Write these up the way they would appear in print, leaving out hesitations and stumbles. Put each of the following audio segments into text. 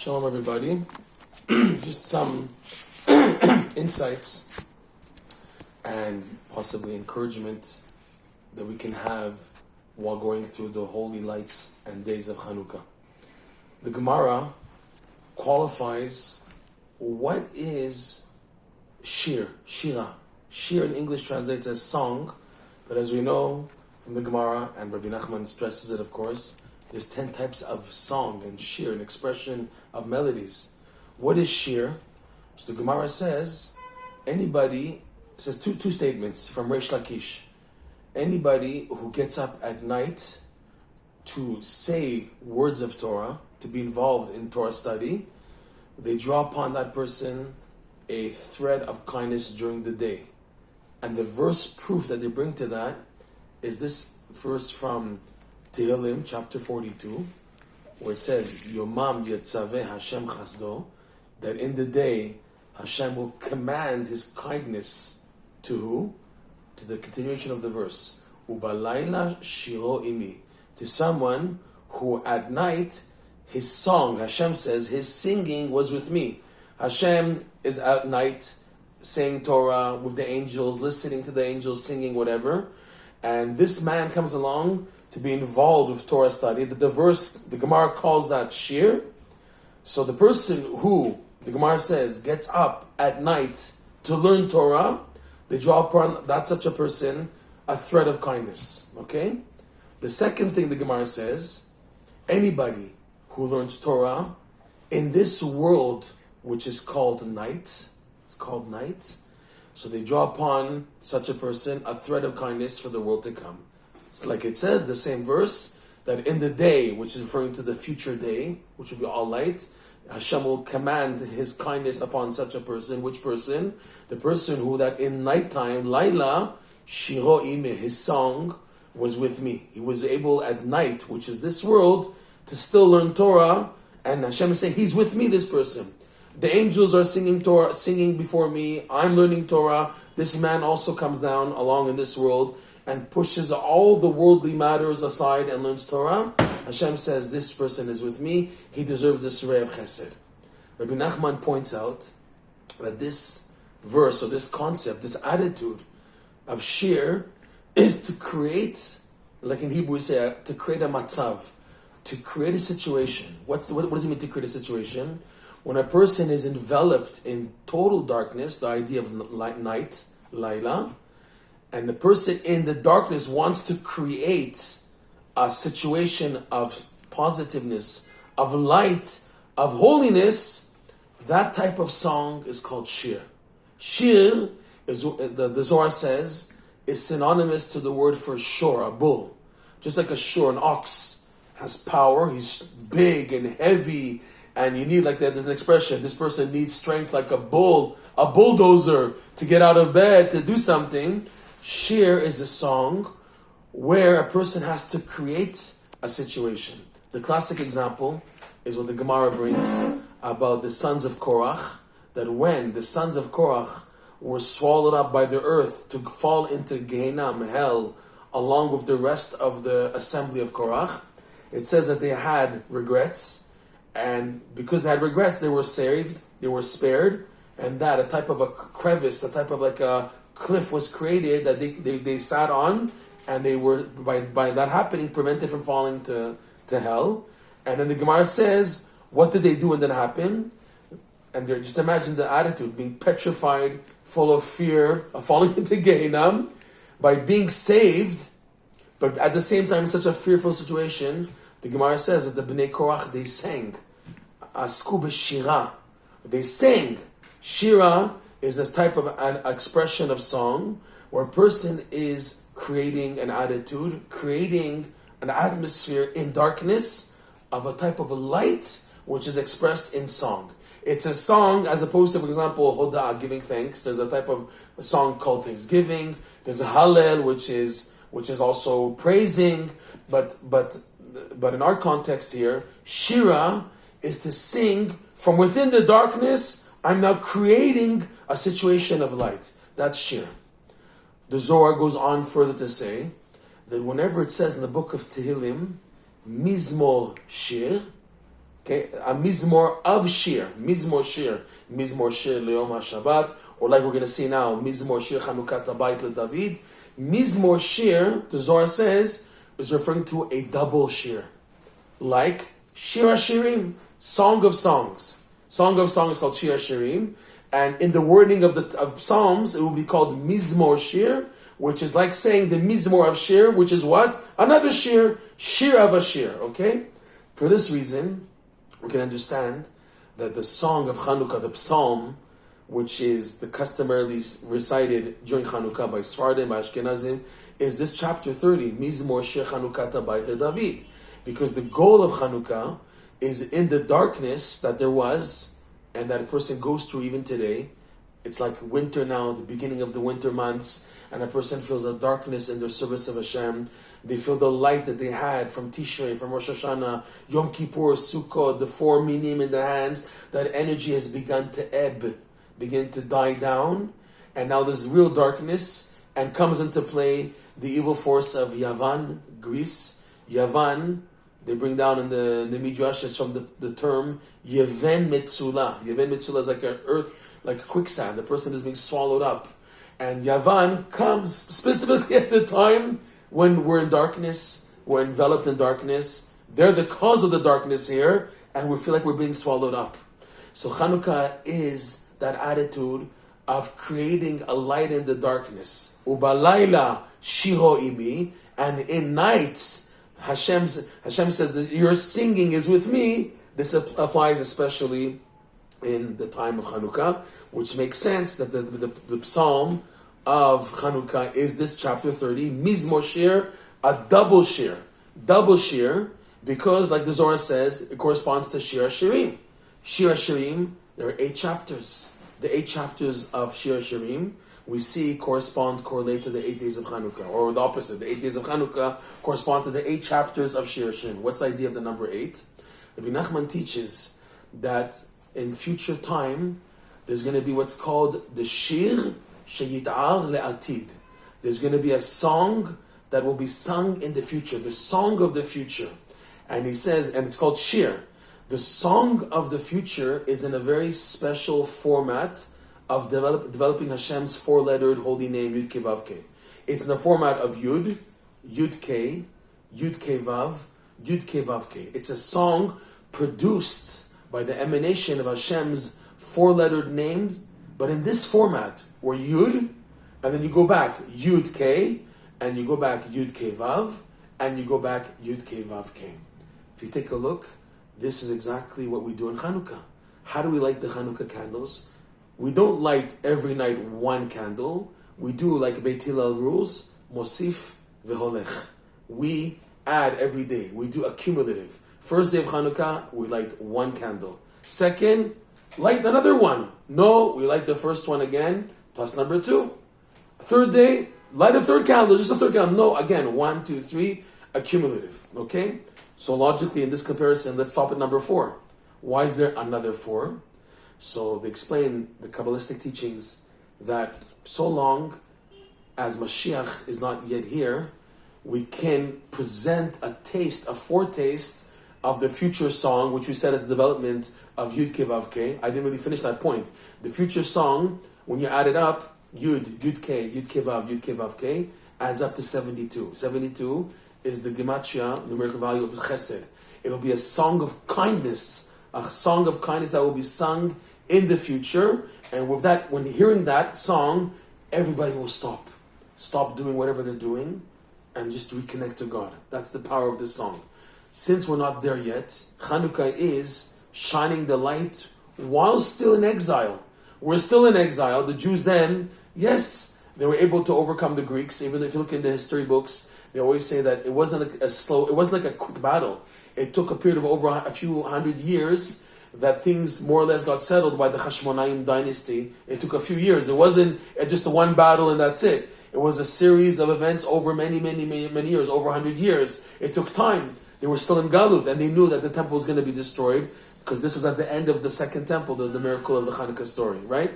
Shalom, everybody. Just some insights and possibly encouragement that we can have while going through the holy lights and days of Chanukah. The Gemara qualifies what is shir, shira. Shir in English translates as song, but as we know from the Gemara, and Rabbi Nachman stresses it, of course, there's 10 types of song and shir, an expression of melodies. What is shir? So the Gemara says, two statements from Reish Lakish. Anybody who gets up at night to say words of Torah, to be involved in Torah study, they draw upon that person a thread of kindness during the day. And the verse proof that they bring to that is this verse from Tehillim, chapter 42, where it says, Yomam Yetzaveh Hashem Chasdo, that in the day Hashem will command His kindness to who? To the continuation of the verse, Ubalayla Shiro Imi, to someone who at night, his song, Hashem says, his singing was with me. Hashem is at night saying Torah with the angels, listening to the angels, singing whatever, and this man comes along to be involved with Torah study. The Gemara calls that shir. So the person who, the Gemara says, gets up at night to learn Torah, they draw upon that such a person a thread of kindness. Okay? The second thing the Gemara says, anybody who learns Torah in this world, which is called night, it's called night, so they draw upon such a person a thread of kindness for the world to come. It's like it says, the same verse, that in the day, which is referring to the future day, which will be all light, Hashem will command His kindness upon such a person. Which person? The person who that in nighttime, Laila, Shiro Ime, his song was with me. He was able at night, which is this world, to still learn Torah, and Hashem is saying, He's with me, this person. The angels are singing Torah, singing before me, I'm learning Torah, this man also comes down along in this world, and pushes all the worldly matters aside and learns Torah. Hashem says, this person is with me, he deserves this ray of chesed. Rabbi Nachman points out that this verse, or this concept, this attitude of shir, is to create, like in Hebrew we say, to create a matzav, to create a situation. What does it mean to create a situation? When a person is enveloped in total darkness, the idea of night, Laila, and the person in the darkness wants to create a situation of positiveness, of light, of holiness, that type of song is called shir. Shir, is the Zohar says, is synonymous to the word for shor, a bull. Just like a shor, an ox, has power, he's big and heavy, and you need, like that, there's an expression, this person needs strength like a bull, a bulldozer, to get out of bed, to do something. Shir is a song where a person has to create a situation. The classic example is what the Gemara brings about the sons of Korach, that when the sons of Korach were swallowed up by the earth to fall into Gehenna, hell, along with the rest of the assembly of Korach, it says that they had regrets, and because they had regrets, they were saved, they were spared, and that a type of a crevice, a type of like a cliff was created that they sat on, and they were, by that happening, prevented from falling to hell. And then the Gemara says, what did they do when that happened? And just imagine the attitude, being petrified, full of fear of falling into Gehenna, by being saved, but at the same time in such a fearful situation. The Gemara says that the Bnei Korach, they sang, Asku b'shira, they sang. Shira is a type of an expression of song where a person is creating an attitude, creating an atmosphere in darkness of a type of a light which is expressed in song. It's a song as opposed to, for example, Hoda, giving thanks. There's a type of a song called Thanksgiving. There's a Hallel, which is also praising. But in our context here, Shira is to sing from within the darkness. I'm now creating a situation of light. That's shir. The Zohar goes on further to say that whenever it says in the book of Tehillim, Mizmor Shir, Okay, a mizmor of shir, mizmor shir le'yom HaShabbat, or like we're going to see now, mizmor shir Chanukah Habayit LeDavid. Mizmor shir, the Zohar says, is referring to a double shir, like Shir HaShirim, Song of Songs. Song of Songs is called Shir HaShirim, and in the wording of Psalms, it will be called mizmor shir, which is like saying the mizmor of shir, which is what? Another shir, shir of a shir. Okay, for this reason, we can understand that the song of Chanukah, the psalm, which is the customarily recited during Chanukah by Sephardim, by Ashkenazim, is this chapter 30, Mizmor Shir Chanukah Habayit LeDavid. Because the goal of Chanukah is in the darkness that there was, and that a person goes through even today. It's like winter now, the beginning of the winter months, and a person feels a darkness in their service of Hashem. They feel the light that they had from Tishrei, from Rosh Hashanah, Yom Kippur, Sukkot, the 4 minim in the hands. That energy has begun to ebb, begin to die down, and now there's real darkness, and comes into play the evil force of Yavan, Greece. Yavan, they bring down in the Midrashes from the term Yeven Metzula. Yeven Metzula is like an earth, like quicksand. The person is being swallowed up. And Yavan comes specifically at the time when we're in darkness, we're enveloped in darkness. They're the cause of the darkness here, and we feel like we're being swallowed up. So Chanukah is that attitude of creating a light in the darkness. Ubalayla shiro imi, and in nights, Hashem says that your singing is with me. This applies especially in the time of Chanukah, which makes sense that the psalm of Chanukah is this chapter 30, Mizmor Shir, a double shir, because like the Zohar says, it corresponds to Shir HaShirim. Shir HaShirim, there are 8 chapters. The 8 chapters of Shir HaShirim we see correlate to the 8 days of Chanukah, or the opposite. The 8 days of Chanukah correspond to the 8 chapters of Shir HaShirim. What's the idea of the number 8? Rabbi Nachman teaches that in future time, there's going to be what's called the Shir Sheyit'ar Le'atid. There's going to be a song that will be sung in the future, the song of the future. And he says, and it's called Shir. The song of the future is in a very special format of developing Hashem's 4-lettered holy name, Yud Kei Vav Kei. It's in the format of Yud, Yud Kei, Yud Kei Vav, Yud Kei Vav Kei. It's a song produced by the emanation of Hashem's 4-lettered names, but in this format, where Yud, and then you go back Yud Kei, and you go back Yud Kei Vav, and you go back Yud Kei Vav Kei. If you take a look, this is exactly what we do in Chanukah. How do we light the Chanukah candles? We don't light every night one candle. We do like Beit Hillel rules, Mosif v'holech. We add every day. We do accumulative. First day of Chanukah, we light one candle. Second, light another one. No, we light the first one again, plus number 2. Third day, light a third candle, just a third candle. No, again, 1, 2, 3, accumulative. Okay? So logically, in this comparison, let's stop at number 4. Why is there another 4? So they explain the Kabbalistic teachings that so long as Mashiach is not yet here, we can present a taste, a foretaste of the future song, which we said is the development of Yud Kei Vav Kei. I didn't really finish that point. The future song, when you add it up, Yud Kei Vav Kei, adds up to 72. 72 is the Gematria, numerical value of Chesed. It'll be a song of kindness, that will be sung in the future. And with that, when hearing that song, everybody will stop doing whatever they're doing, and just reconnect to God. That's the power of this song. Since we're not there yet, Chanukah is shining the light while still in exile. We're still in exile. The Jews then, yes, they were able to overcome the Greeks. Even if you look in the history books, they always say that it wasn't like a quick battle. It took a period of over a few hundred years that things more or less got settled by the Hashmonaim dynasty. It took a few years. It wasn't just a one battle and that's it. It was a series of events over many years, over 100 years. It took time. They were still in Galut, and they knew that the temple was going to be destroyed, because this was at the end of the second temple, the miracle of the Chanukah story, right?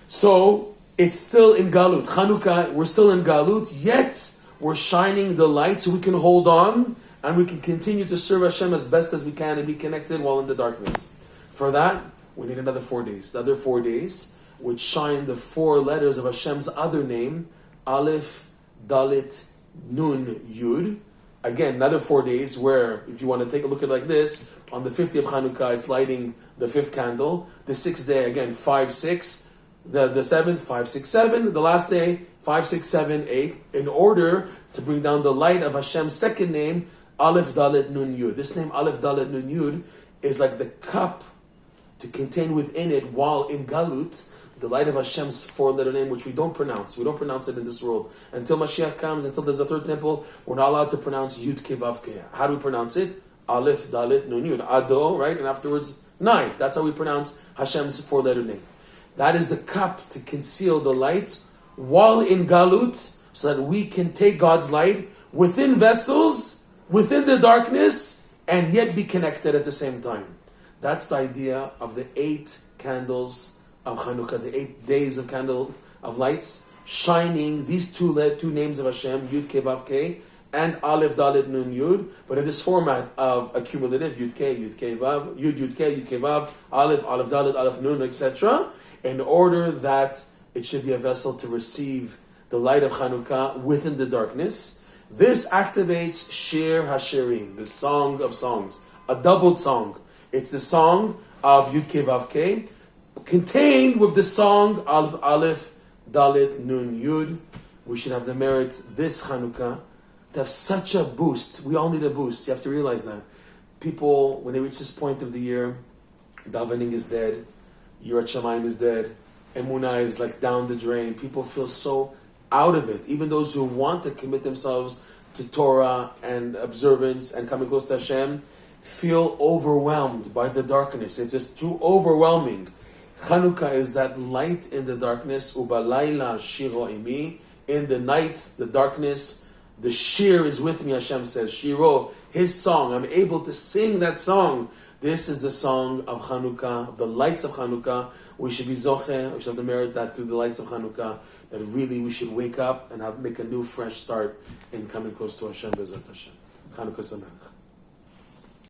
So, it's still in Galut. Chanukah, we're still in Galut, yet we're shining the light so we can hold on and we can continue to serve Hashem as best as we can and be connected while in the darkness. For that, we need another 4 days. The other 4 days would shine the 4 letters of Hashem's other name, Aleph, Dalit, Nun, Yud. Again, another 4 days where, if you want to take a look at it like this, on the 50th of Chanukah, it's lighting the 5th candle. The 6th day, again, 5, 6. The 7th, 5, 6, 7. The last day, 5, 6, 7, 8. In order to bring down the light of Hashem's second name, Aleph, Dalet, Nun, Yud. This name, Aleph, Dalet, Nun, Yud, is like the cup to contain within it, while in Galut, the light of Hashem's 4-letter name, which we don't pronounce. We don't pronounce it in this world. Until Mashiach comes, until there's a 3rd temple, we're not allowed to pronounce Yud Ke Vav Ke. How do we pronounce it? Aleph, Dalet, Nun, Yud. Ado, right? And afterwards, Nai. That's how we pronounce Hashem's 4-letter name. That is the cup to conceal the light while in Galut, so that we can take God's light within vessels, within the darkness, and yet be connected at the same time. That's the idea of the 8 candles of Chanukah, the 8 days of candle of lights, shining these two names of Hashem, Yud Ke Vav Ke, and Aleph Dalet Nun Yud, but in this format of accumulative, Yud Ke Vav, Yud Ke Vav, Aleph Dalet, Aleph Nun, etc., in order that it should be a vessel to receive the light of Chanukah within the darkness. This activates Shir HaShirim, the song of songs, a doubled song. It's the song of Yud Ke Vav Ke, contained with the song of Aleph, Dalet, Nun, Yud. We should have the merit this Chanukah to have such a boost. We all need a boost. You have to realize that. People, when they reach this point of the year, davening is dead, Yirat Shamayim is dead, Emunah is like down the drain. People feel so out of it. Even those who want to commit themselves to Torah and observance and coming close to Hashem feel overwhelmed by the darkness. It's just too overwhelming. Chanukah is that light in the darkness. Ubalayla shiro imi. In the night, the darkness, the shir is with me, Hashem says. Shiro, his song. I'm able to sing that song. This is the song of Chanukah, the lights of Chanukah. We should be zocheh, we should have the merit that through the lights of Chanukah, that really we should wake up and make a new, fresh start in coming close to Hashem, Bezrat Hashem. Chanukah Sameach.